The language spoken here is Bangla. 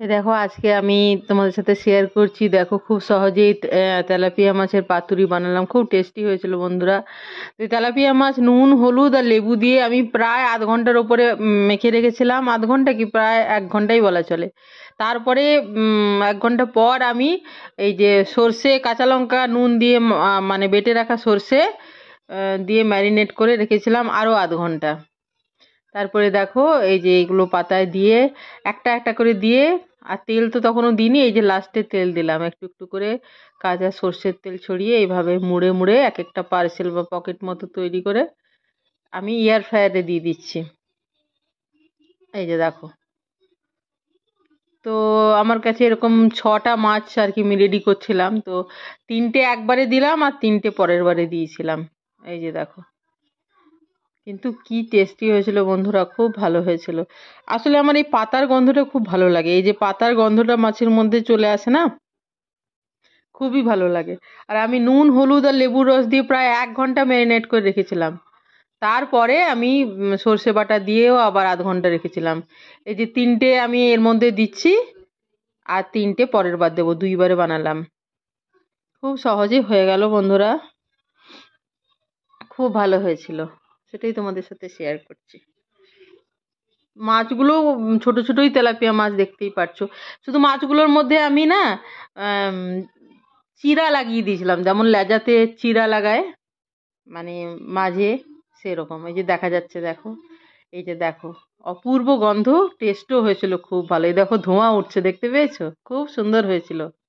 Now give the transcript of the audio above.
দেখো আজকে আমি তোমাদের সাথে শেয়ার করছি। দেখো খুব সহজেই তেলাপিয়া মাছের পাতুরি বানালাম, খুব টেস্টি হয়েছিল বন্ধুরা। তো এই তেলাপিয়া মাছ নুন হলুদ আর লেবু দিয়ে আমি প্রায় আধ ঘন্টার ওপরে মেখে রেখেছিলাম। আধ ঘন্টা কি প্রায় 1 ঘন্টাই বলা চলে। তারপরে 1 ঘন্টা পর আমি এই যে সর্ষে কাঁচা লঙ্কা নুন দিয়ে মানে বেটে রাখা সর্ষে দিয়ে ম্যারিনেট করে রেখেছিলাম আরও আধ ঘন্টা। তারপরে দেখো এই যে এগুলো পাতায় দিয়ে একটা একটা করে দিয়ে, আর তেল তো তখনও দিইনি, এই যে লাস্টে তেল দিলাম একটু একটু করে কাঁচা সর্ষের তেল ছড়িয়ে এইভাবে মুড়ে মুড়ে এক একটা পার্সেল বা পকেট মতো তৈরি করে আমি এয়ার ফ্রায়ারে দিয়ে দিচ্ছি। এই যে দেখো, তো আমার কাছে এরকম 6টা মাছ আর কি আমি রেডি করছিলাম, তো 3টে একবারে দিলাম আর 3টে পরের বারে দিয়েছিলাম। এই যে দেখো, কিন্তু কি টেস্টি হয়েছিল বন্ধুরা, খুব ভালো হয়েছিল। আসলে আমার এই পাতার গন্ধটা খুব ভালো লাগে, এই যে পাতার গন্ধটা মাছের মধ্যে চলে আসে না, খুবই ভালো লাগে। আর আমি নুন হলুদ আর লেবুর রস দিয়ে প্রায় 1 ঘন্টা ম্যারিনেট করে রেখেছিলাম। তারপরে আমি সর্ষে বাটা দিয়েও আবার আধ ঘন্টা রেখেছিলাম। এই যে 3টে আমি এর মধ্যে দিচ্ছি আর 3টে পরের বার দেবো, 2বারে বানালাম। খুব সহজেই হয়ে গেল বন্ধুরা, খুব ভালো হয়েছিল, সেটাই তোমাদের সাথে শেয়ার করছি। মাছগুলো ছোট ছোটই তেলাপিয়া মাছ, দেখতেই পারছো। শুধু মাছগুলোর মধ্যে আমি না আম, চিরা লাগিয়ে দিয়েছিলাম, যেমন লেজাতে চিরা লাগায়, মানে মাঝে সেরকম। এই যে দেখা যাচ্ছে দেখো, এই যে দেখো, অপূর্ব গন্ধ, টেস্টও হয়েছিল খুব ভালো। এই দেখো ধোঁয়া উঠছে, দেখতে পেয়েছো, খুব সুন্দর হয়েছিল।